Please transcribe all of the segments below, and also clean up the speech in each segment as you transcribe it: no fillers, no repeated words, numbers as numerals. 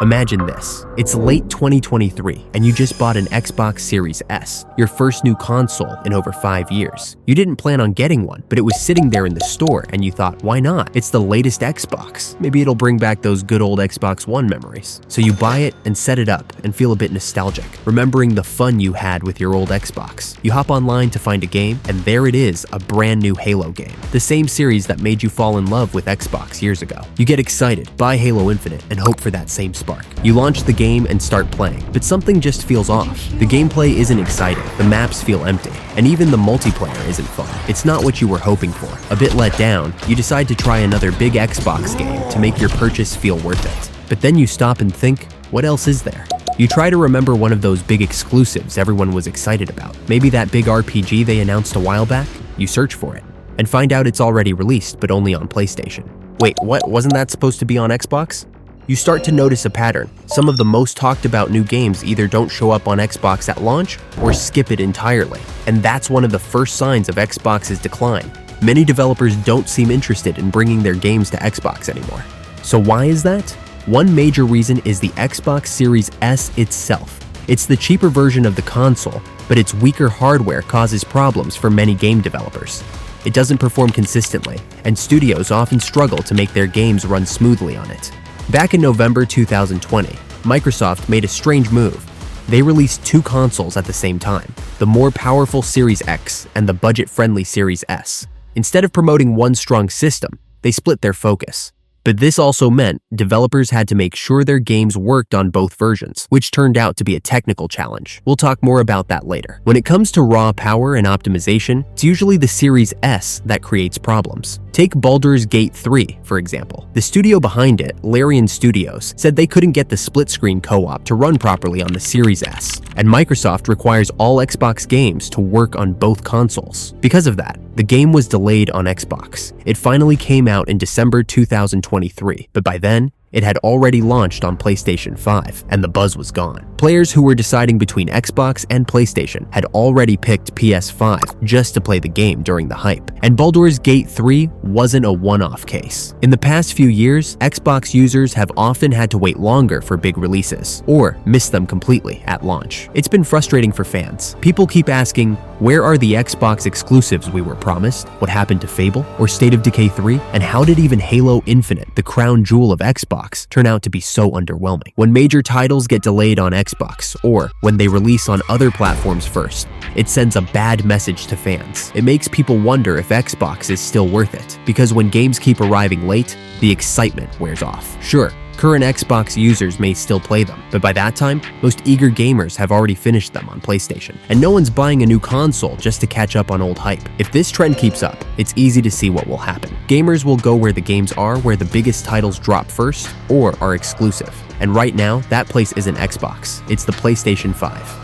Imagine this. It's late 2023 and you just bought an Xbox Series S, your first new console in over 5 years. You didn't plan on getting one, but it was sitting there in the store and you thought, why not? It's the latest Xbox. Maybe it'll bring back those good old Xbox One memories. So you buy it and set it up and feel a bit nostalgic, remembering the fun you had with your old Xbox. You hop online to find a game and there it is, a brand new Halo game. The same series that made you fall in love with Xbox years ago. You get excited, buy Halo Infinite, and hope for that same spark. You launch the game and start playing, but something just feels off. The gameplay isn't exciting, the maps feel empty, and even the multiplayer isn't fun. It's not what you were hoping for. A bit let down, you decide to try another big Xbox game to make your purchase feel worth it. But then you stop and think, what else is there? You try to remember one of those big exclusives everyone was excited about. Maybe that big RPG they announced a while back? You search for it, and find out it's already released, but only on PlayStation. Wait, what? Wasn't that supposed to be on Xbox? You start to notice a pattern. Some of the most talked about new games either don't show up on Xbox at launch or skip it entirely. And that's one of the first signs of Xbox's decline. Many developers don't seem interested in bringing their games to Xbox anymore. So why is that? One major reason is the Xbox Series S itself. It's the cheaper version of the console, but its weaker hardware causes problems for many game developers. It doesn't perform consistently, and studios often struggle to make their games run smoothly on it. Back in November 2020, Microsoft made a strange move. They released two consoles at the same time, the more powerful Series X and the budget-friendly Series S. Instead of promoting one strong system, they split their focus. But this also meant developers had to make sure their games worked on both versions, which turned out to be a technical challenge. We'll talk more about that later. When it comes to raw power and optimization, it's usually the Series S that creates problems. Take Baldur's Gate 3, for example. The studio behind it, Larian Studios, said they couldn't get the split-screen co-op to run properly on the Series S, and Microsoft requires all Xbox games to work on both consoles. Because of that, the game was delayed on Xbox. It finally came out in December 2023, but by then, it had already launched on PlayStation 5, and the buzz was gone. Players who were deciding between Xbox and PlayStation had already picked PS5 just to play the game during the hype. And Baldur's Gate 3 wasn't a one-off case. In the past few years, Xbox users have often had to wait longer for big releases, or miss them completely at launch. It's been frustrating for fans. People keep asking, where are the Xbox exclusives we were promised? What happened to Fable or State of Decay 3? And how did even Halo Infinite, the crown jewel of Xbox, turn out to be so underwhelming? When major titles get delayed on Xbox, or when they release on other platforms first, it sends a bad message to fans. It makes people wonder if Xbox is still worth it, because when games keep arriving late, the excitement wears off. Sure, current Xbox users may still play them, but by that time, most eager gamers have already finished them on PlayStation, and no one's buying a new console just to catch up on old hype. If this trend keeps up, it's easy to see what will happen. Gamers will go where the games are, where the biggest titles drop first or are exclusive. And right now, that place isn't Xbox, it's the PlayStation 5.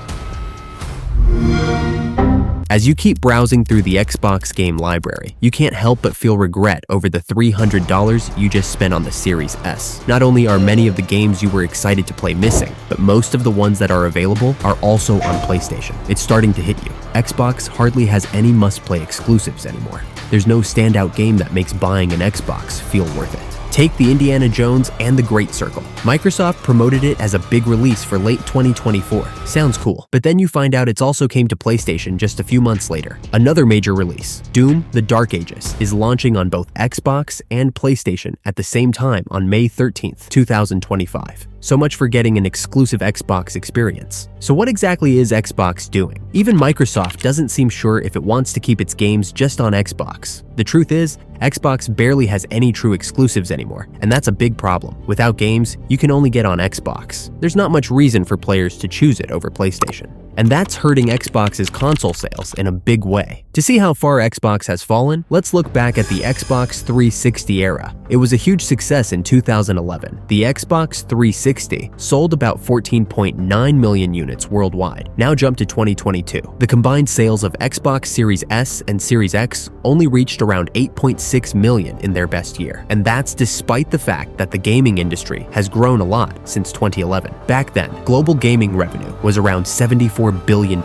As you keep browsing through the Xbox game library, you can't help but feel regret over the $300 you just spent on the Series S. Not only are many of the games you were excited to play missing, but most of the ones that are available are also on PlayStation. It's starting to hit you. Xbox hardly has any must-play exclusives anymore. There's no standout game that makes buying an Xbox feel worth it. Take the Indiana Jones and the Great Circle. Microsoft promoted it as a big release for late 2024. Sounds cool, but then you find out it's also came to PlayStation just a few months later. Another major release, Doom: The Dark Ages, is launching on both Xbox and PlayStation at the same time on May 13th, 2025. So much for getting an exclusive Xbox experience. So what exactly is Xbox doing? Even Microsoft doesn't seem sure if it wants to keep its games just on Xbox. The truth is, Xbox barely has any true exclusives anymore, and that's a big problem. Without games, you can only get on Xbox. There's not much reason for players to choose it over PlayStation. And that's hurting Xbox's console sales in a big way. To see how far Xbox has fallen, let's look back at the Xbox 360 era. It was a huge success in 2011. The Xbox 360 sold about 14.9 million units worldwide, now jumped to 2022. The combined sales of Xbox Series S and Series X only reached around 8.6 million in their best year. And that's despite the fact that the gaming industry has grown a lot since 2011. Back then, global gaming revenue was around $74 $184 billion.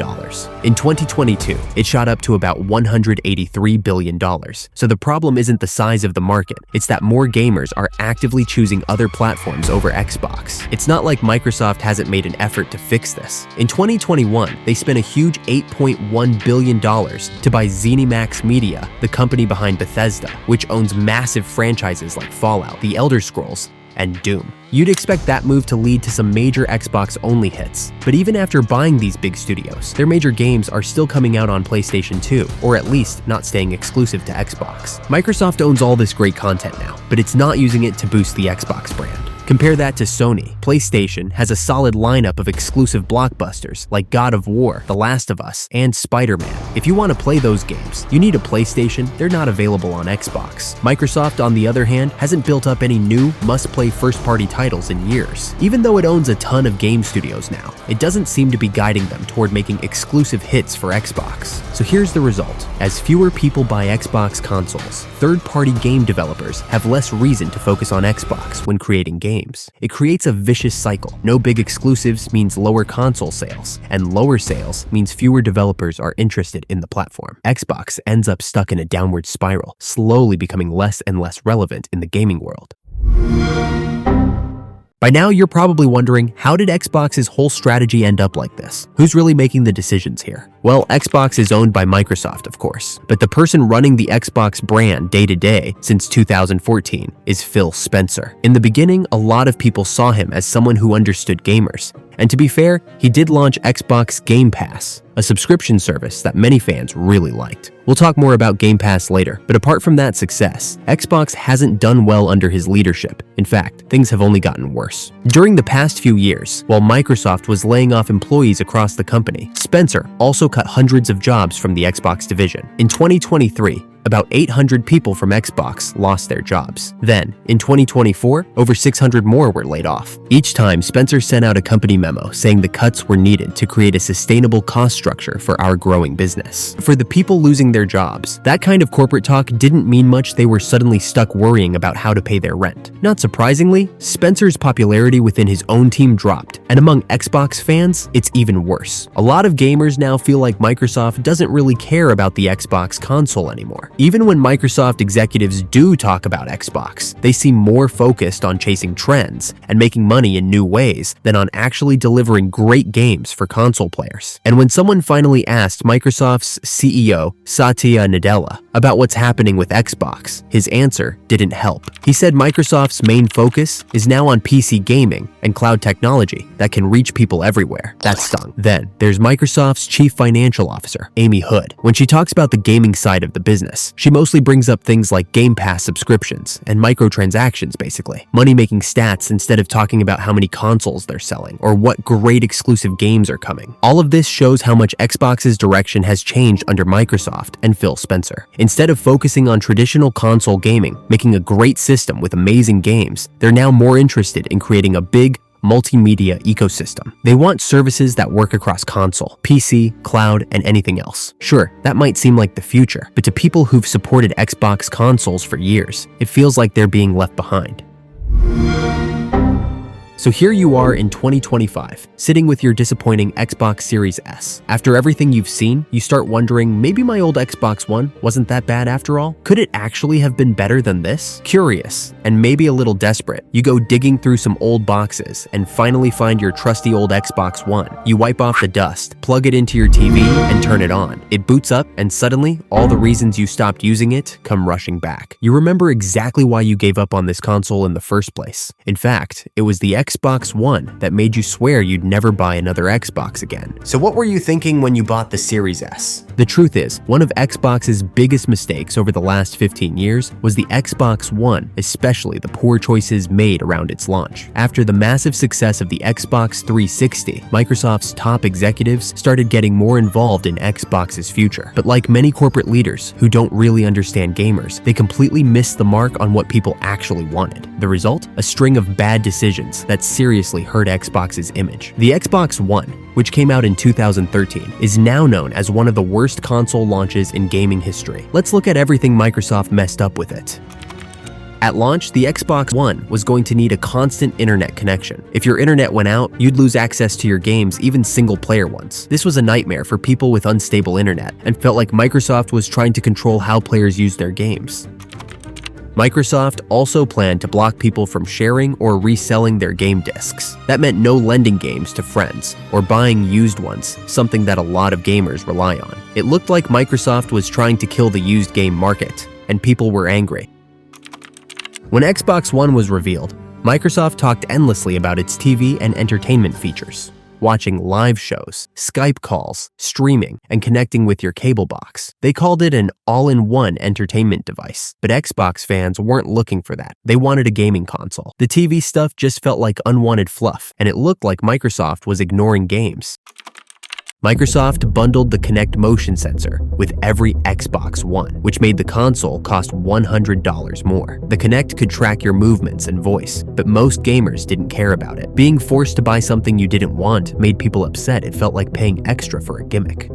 In 2022, it shot up to about $183 billion. So the problem isn't the size of the market, it's that more gamers are actively choosing other platforms over Xbox. It's not like Microsoft hasn't made an effort to fix this. In 2021, they spent a huge $8.1 billion to buy ZeniMax Media, the company behind Bethesda, which owns massive franchises like Fallout, The Elder Scrolls, and Doom. You'd expect that move to lead to some major Xbox-only hits, but even after buying these big studios, their major games are still coming out on PlayStation 2, or at least not staying exclusive to Xbox. Microsoft owns all this great content now, but it's not using it to boost the Xbox brand. Compare that to Sony. PlayStation has a solid lineup of exclusive blockbusters like God of War, The Last of Us, and Spider-Man. If you want to play those games, you need a PlayStation. They're not available on Xbox. Microsoft, on the other hand, hasn't built up any new, must-play first-party titles in years. Even though it owns a ton of game studios now, it doesn't seem to be guiding them toward making exclusive hits for Xbox. So here's the result. As fewer people buy Xbox consoles, third-party game developers have less reason to focus on Xbox when creating games. It creates a vicious cycle. No big exclusives means lower console sales, and lower sales means fewer developers are interested in the platform. Xbox ends up stuck in a downward spiral, slowly becoming less and less relevant in the gaming world. By now, you're probably wondering, how did Xbox's whole strategy end up like this? Who's really making the decisions here? Well, Xbox is owned by Microsoft, of course, but the person running the Xbox brand day-to-day since 2014 is Phil Spencer. In the beginning, a lot of people saw him as someone who understood gamers. And to be fair, he did launch Xbox Game Pass, a subscription service that many fans really liked. We'll talk more about Game Pass later, but apart from that success, Xbox hasn't done well under his leadership. In fact, things have only gotten worse. During the past few years, while Microsoft was laying off employees across the company, Spencer also cut hundreds of jobs from the Xbox division. In 2023, about 800 people from Xbox lost their jobs. Then, in 2024, over 600 more were laid off. Each time, Spencer sent out a company memo saying the cuts were needed to create a sustainable cost structure for our growing business. For the people losing their jobs, that kind of corporate talk didn't mean much. They were suddenly stuck worrying about how to pay their rent. Not surprisingly, Spencer's popularity within his own team dropped, and among Xbox fans, it's even worse. A lot of gamers now feel like Microsoft doesn't really care about the Xbox console anymore. Even when Microsoft executives do talk about Xbox, they seem more focused on chasing trends and making money in new ways than on actually delivering great games for console players. And when someone finally asked Microsoft's CEO, Satya Nadella, about what's happening with Xbox, his answer didn't help. He said Microsoft's main focus is now on PC gaming and cloud technology that can reach people everywhere. That stung. Then, there's Microsoft's chief financial officer, Amy Hood. When she talks about the gaming side of the business, she mostly brings up things like Game Pass subscriptions and microtransactions, basically. Money-making stats instead of talking about how many consoles they're selling or what great exclusive games are coming. All of this shows how much Xbox's direction has changed under Microsoft and Phil Spencer. Instead of focusing on traditional console gaming, making a great system with amazing games, they're now more interested in creating a big, multimedia ecosystem. They want services that work across console, PC, cloud, and anything else. Sure, that might seem like the future, but to people who've supported Xbox consoles for years, it feels like they're being left behind. So here you are in 2025, sitting with your disappointing Xbox Series S. After everything you've seen, you start wondering, maybe my old Xbox One wasn't that bad after all? Could it actually have been better than this? Curious, and maybe a little desperate, you go digging through some old boxes and finally find your trusty old Xbox One. You wipe off the dust, plug it into your TV, and turn it on. It boots up, and suddenly, all the reasons you stopped using it come rushing back. You remember exactly why you gave up on this console in the first place. In fact, it was the Xbox One that made you swear you'd never buy another Xbox again. So what were you thinking when you bought the Series S? The truth is, one of Xbox's biggest mistakes over the last 15 years was the Xbox One, especially the poor choices made around its launch. After the massive success of the Xbox 360, Microsoft's top executives started getting more involved in Xbox's future. But like many corporate leaders who don't really understand gamers, they completely missed the mark on what people actually wanted. The result? A string of bad decisions that seriously hurt Xbox's image. The Xbox One, which came out in 2013, is now known as one of the worst console launches in gaming history. Let's look at everything Microsoft messed up with it. At launch, the Xbox One was going to need a constant internet connection. If your internet went out, you'd lose access to your games, even single-player ones. This was a nightmare for people with unstable internet, and felt like Microsoft was trying to control how players use their games. Microsoft also planned to block people from sharing or reselling their game discs. That meant no lending games to friends or buying used ones, something that a lot of gamers rely on. It looked like Microsoft was trying to kill the used game market, and people were angry. When Xbox One was revealed, Microsoft talked endlessly about its TV and entertainment features. Watching live shows, Skype calls, streaming, and connecting with your cable box. They called it an all-in-one entertainment device, but Xbox fans weren't looking for that. They wanted a gaming console. The TV stuff just felt like unwanted fluff, and it looked like Microsoft was ignoring games. Microsoft bundled the Kinect motion sensor with every Xbox One, which made the console cost $100 more. The Kinect could track your movements and voice, but most gamers didn't care about it. Being forced to buy something you didn't want made people upset. It felt like paying extra for a gimmick.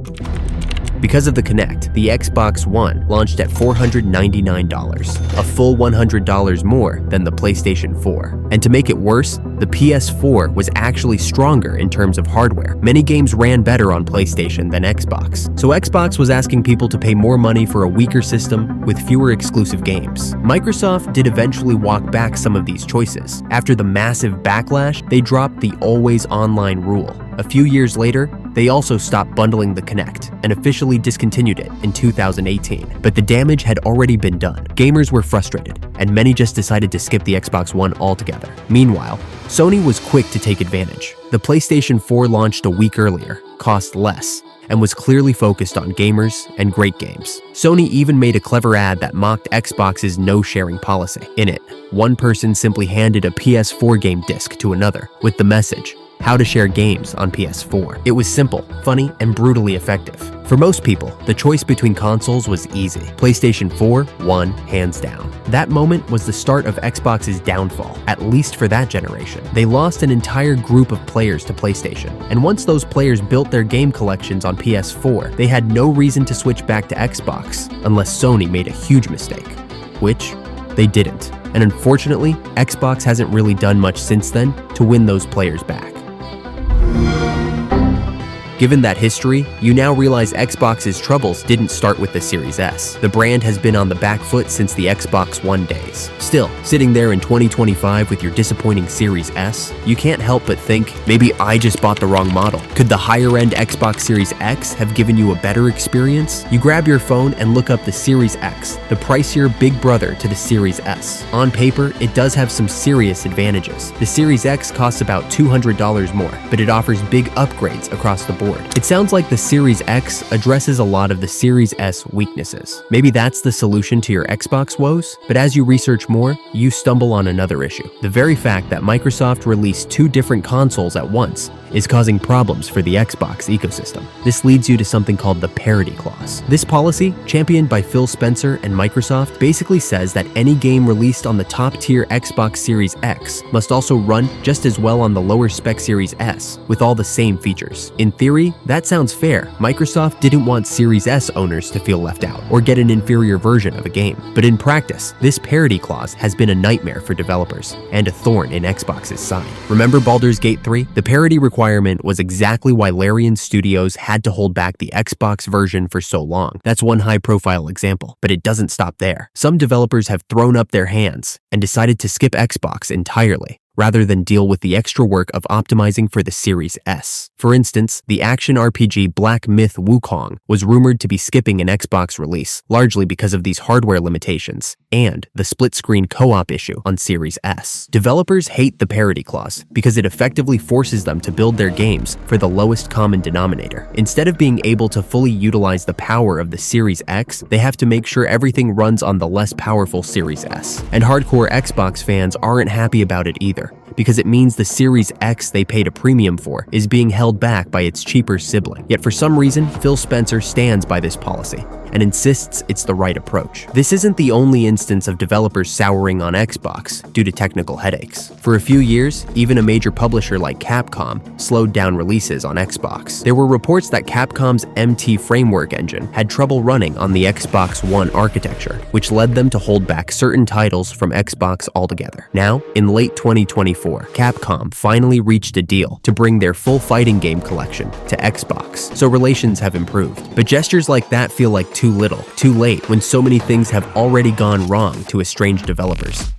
Because of the Kinect, the Xbox One launched at $499, a full $100 more than the PlayStation 4. And to make it worse, the PS4 was actually stronger in terms of hardware. Many games ran better on PlayStation than Xbox. So Xbox was asking people to pay more money for a weaker system with fewer exclusive games. Microsoft did eventually walk back some of these choices. After the massive backlash, they dropped the always online rule. A few years later, they also stopped bundling the Kinect and officially discontinued it in 2018. But the damage had already been done. Gamers were frustrated, and many just decided to skip the Xbox One altogether. Meanwhile, Sony was quick to take advantage. The PlayStation 4 launched a week earlier, cost less, and was clearly focused on gamers and great games. Sony even made a clever ad that mocked Xbox's no-sharing policy. In it, one person simply handed a PS4 game disc to another with the message, "How to share games on PS4." It was simple, funny, and brutally effective. For most people, the choice between consoles was easy. PlayStation 4 won hands down. That moment was the start of Xbox's downfall, at least for that generation. They lost an entire group of players to PlayStation, and once those players built their game collections on PS4, they had no reason to switch back to Xbox unless Sony made a huge mistake, which they didn't. And unfortunately, Xbox hasn't really done much since then to win those players back. Given that history, you now realize Xbox's troubles didn't start with the Series S. The brand has been on the back foot since the Xbox One days. Still, sitting there in 2025 with your disappointing Series S, you can't help but think, maybe I just bought the wrong model. Could the higher-end Xbox Series X have given you a better experience? You grab your phone and look up the Series X, the pricier big brother to the Series S. On paper, it does have some serious advantages. The Series X costs about $200 more, but it offers big upgrades across the board. It sounds like the Series X addresses a lot of the Series S weaknesses. Maybe that's the solution to your Xbox woes, but as you research more, you stumble on another issue. The very fact that Microsoft released two different consoles at once is causing problems for the Xbox ecosystem. This leads you to something called the Parity clause. This policy, championed by Phil Spencer and Microsoft, basically says that any game released on the top-tier Xbox Series X must also run just as well on the lower-spec Series S, with all the same features. In theory, that sounds fair. Microsoft didn't want Series S owners to feel left out or get an inferior version of a game. But in practice, this parity clause has been a nightmare for developers and a thorn in Xbox's side. Remember Baldur's Gate 3? The parity requirement was exactly why Larian Studios had to hold back the Xbox version for so long. That's one high-profile example, but it doesn't stop there. Some developers have thrown up their hands and decided to skip Xbox entirely, rather than deal with the extra work of optimizing for the Series S. For instance, the action RPG Black Myth Wukong was rumored to be skipping an Xbox release, largely because of these hardware limitations and the split-screen co-op issue on Series S. Developers hate the parity clause because it effectively forces them to build their games for the lowest common denominator. Instead of being able to fully utilize the power of the Series X, they have to make sure everything runs on the less powerful Series S. And hardcore Xbox fans aren't happy about it either, because it means the Series X they paid a premium for is being held back by its cheaper sibling. Yet for some reason, Phil Spencer stands by this policy, and insists it's the right approach. This isn't the only instance of developers souring on Xbox due to technical headaches. For a few years, even a major publisher like Capcom slowed down releases on Xbox. There were reports that Capcom's MT framework engine had trouble running on the Xbox One architecture, which led them to hold back certain titles from Xbox altogether. Now, in late 2024, Capcom finally reached a deal to bring their full fighting game collection to Xbox, so relations have improved. But gestures like that feel like too little, too late, when so many things have already gone wrong to estranged developers.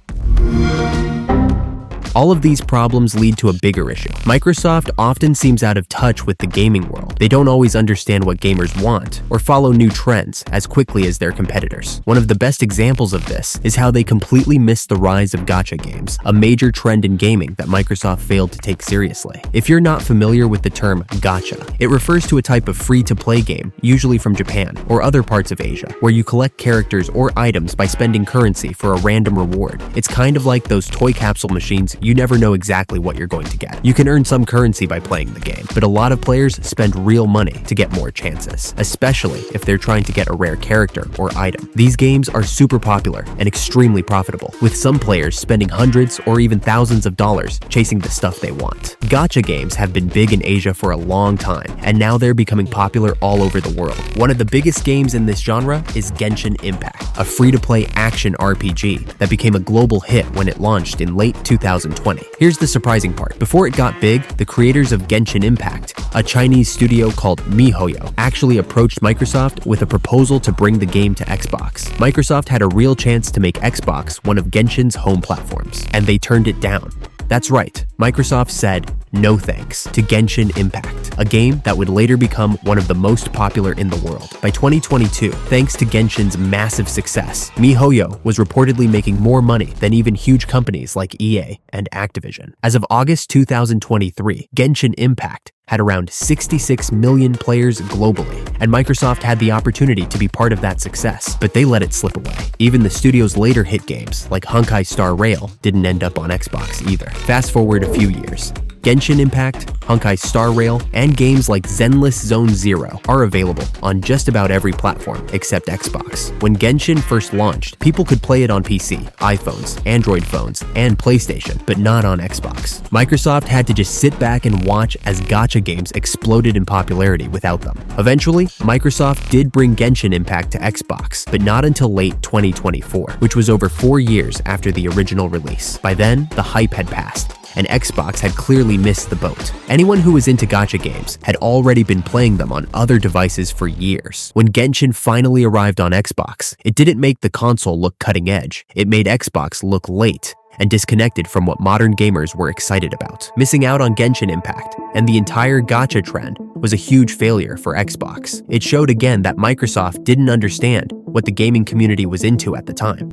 All of these problems lead to a bigger issue. Microsoft often seems out of touch with the gaming world. They don't always understand what gamers want or follow new trends as quickly as their competitors. One of the best examples of this is how they completely missed the rise of gacha games, a major trend in gaming that Microsoft failed to take seriously. If you're not familiar with the term gacha, it refers to a type of free-to-play game, usually from Japan or other parts of Asia, where you collect characters or items by spending currency for a random reward. It's kind of like those toy capsule machines you never know exactly what you're going to get. You can earn some currency by playing the game, but a lot of players spend real money to get more chances, especially if they're trying to get a rare character or item. These games are super popular and extremely profitable, with some players spending hundreds or even thousands of dollars chasing the stuff they want. Gacha games have been big in Asia for a long time, and now they're becoming popular all over the world. One of the biggest games in this genre is Genshin Impact, a free-to-play action RPG that became a global hit when it launched in late 2020. Here's the surprising part. Before it got big, the creators of Genshin Impact, a Chinese studio called MiHoYo, actually approached Microsoft with a proposal to bring the game to Xbox. Microsoft had a real chance to make Xbox one of Genshin's home platforms, and they turned it down. That's right, Microsoft said no thanks to Genshin Impact, a game that would later become one of the most popular in the world. By 2022, thanks to Genshin's massive success, MiHoYo was reportedly making more money than even huge companies like EA and Activision. As of August 2023, Genshin Impact had around 66 million players globally, and Microsoft had the opportunity to be part of that success, but they let it slip away. Even the studio's later hit games, like Honkai Star Rail, didn't end up on Xbox either. Fast forward a few years. Genshin Impact, Honkai Star Rail, and games like Zenless Zone Zero are available on just about every platform except Xbox. When Genshin first launched, people could play it on PC, iPhones, Android phones, and PlayStation, but not on Xbox. Microsoft had to just sit back and watch as gacha games exploded in popularity without them. Eventually, Microsoft did bring Genshin Impact to Xbox, but not until late 2024, which was over 4 years after the original release. By then, the hype had passed, and Xbox had clearly missed the boat. Anyone who was into gacha games had already been playing them on other devices for years. When Genshin finally arrived on Xbox, it didn't make the console look cutting edge. It made Xbox look late and disconnected from what modern gamers were excited about. Missing out on Genshin Impact and the entire gacha trend was a huge failure for Xbox. It showed again that Microsoft didn't understand what the gaming community was into at the time.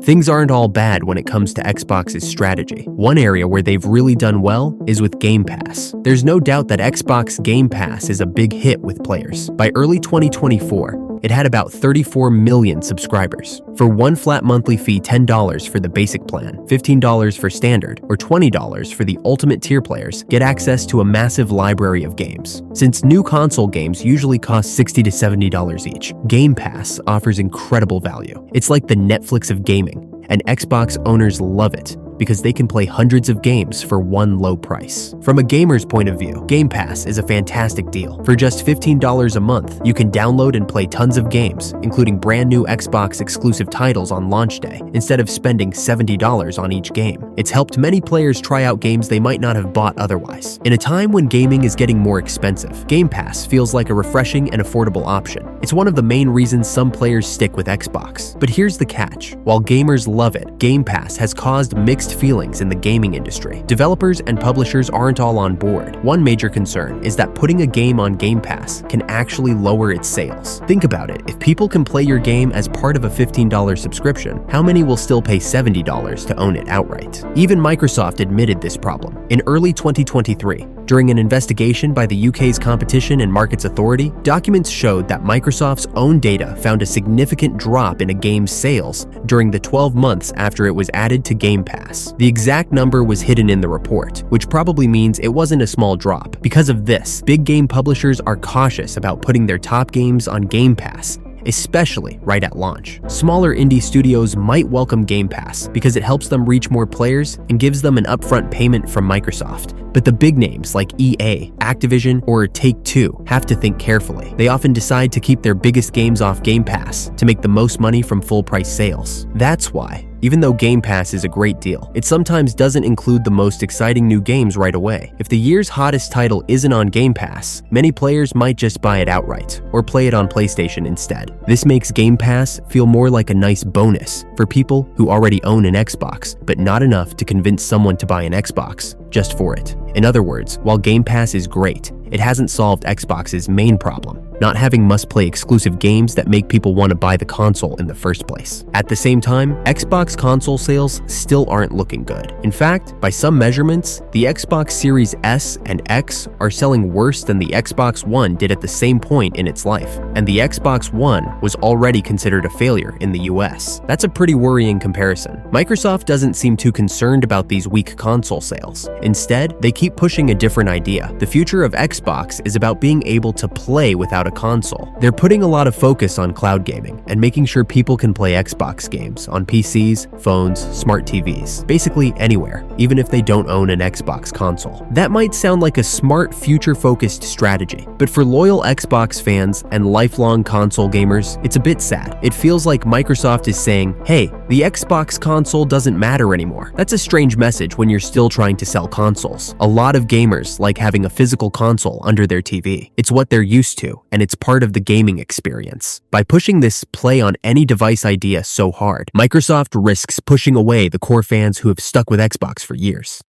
Things aren't all bad when it comes to Xbox's strategy. One area where they've really done well is with Game Pass. There's no doubt that Xbox Game Pass is a big hit with players. By early 2024, it had about 34 million subscribers. For one flat monthly fee, $10 for the basic plan, $15 for standard, or $20 for the ultimate tier players, get access to a massive library of games. Since new console games usually cost $60 to $70 each, Game Pass offers incredible value. It's like the Netflix of gaming, and Xbox owners love it because they can play hundreds of games for one low price. From a gamer's point of view, Game Pass is a fantastic deal. For just $15 a month, you can download and play tons of games, including brand new Xbox exclusive titles on launch day, instead of spending $70 on each game. It's helped many players try out games they might not have bought otherwise. In a time when gaming is getting more expensive, Game Pass feels like a refreshing and affordable option. It's one of the main reasons some players stick with Xbox. But here's the catch. While gamers love it, Game Pass has caused mixed feelings in the gaming industry. Developers and publishers aren't all on board. One major concern is that putting a game on Game Pass can actually lower its sales. Think about it. If people can play your game as part of a $15 subscription, how many will still pay $70 to own it outright? Even Microsoft admitted this problem. In early 2023, During an investigation by the UK's Competition and Markets Authority, documents showed that Microsoft's own data found a significant drop in a game's sales during the 12 months after it was added to Game Pass. The exact number was hidden in the report, which probably means it wasn't a small drop. Because of this, big game publishers are cautious about putting their top games on Game Pass, especially right at launch. Smaller indie studios might welcome Game Pass because it helps them reach more players and gives them an upfront payment from Microsoft. But the big names like EA, Activision, or Take-Two have to think carefully. They often decide to keep their biggest games off Game Pass to make the most money from full-price sales. That's why, even though Game Pass is a great deal, it sometimes doesn't include the most exciting new games right away. If the year's hottest title isn't on Game Pass, many players might just buy it outright or play it on PlayStation instead. This makes Game Pass feel more like a nice bonus for people who already own an Xbox, but not enough to convince someone to buy an Xbox just for it. In other words, while Game Pass is great, it hasn't solved Xbox's main problem, not having must-play exclusive games that make people want to buy the console in the first place. At the same time, Xbox console sales still aren't looking good. In fact, by some measurements, the Xbox Series S and X are selling worse than the Xbox One did at the same point in its life, and the Xbox One was already considered a failure in the US. That's a pretty worrying comparison. Microsoft doesn't seem too concerned about these weak console sales. Instead, they keep pushing a different idea. The future of Xbox is about being able to play without a console. They're putting a lot of focus on cloud gaming and making sure people can play Xbox games on PCs, phones, smart TVs, basically anywhere, even if they don't own an Xbox console. That might sound like a smart, future-focused strategy, but for loyal Xbox fans and lifelong console gamers, it's a bit sad. It feels like Microsoft is saying, hey, the Xbox console doesn't matter anymore. That's a strange message when you're still trying to sell consoles. A lot of gamers like having a physical console under their TV. It's what they're used to, and it's part of the gaming experience. By pushing this play on any device idea so hard, Microsoft risks pushing away the core fans who have stuck with Xbox for years.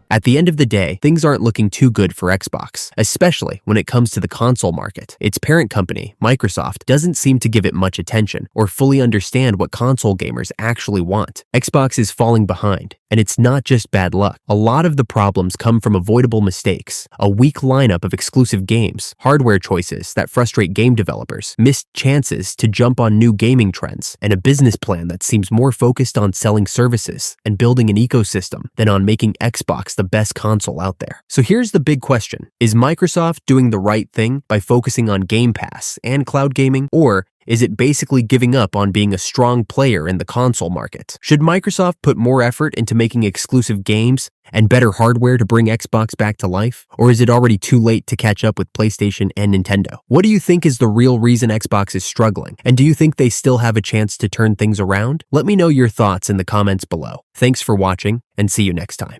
At the end of the day, things aren't looking too good for Xbox, especially when it comes to the console market. Its parent company, Microsoft, doesn't seem to give it much attention or fully understand what console gamers actually want. Xbox is falling behind, and it's not just bad luck. A lot of the problems come from avoidable mistakes, a weak lineup of exclusive games, hardware choices that frustrate game developers, missed chances to jump on new gaming trends, and a business plan that seems more focused on selling services and building an ecosystem than on making Xbox the best console out there. So here's the big question. Is Microsoft doing the right thing by focusing on Game Pass and cloud gaming, or is it basically giving up on being a strong player in the console market? Should Microsoft put more effort into making exclusive games and better hardware to bring Xbox back to life? Or is it already too late to catch up with PlayStation and Nintendo? What do you think is the real reason Xbox is struggling? And do you think they still have a chance to turn things around? Let me know your thoughts in the comments below. Thanks for watching, and see you next time.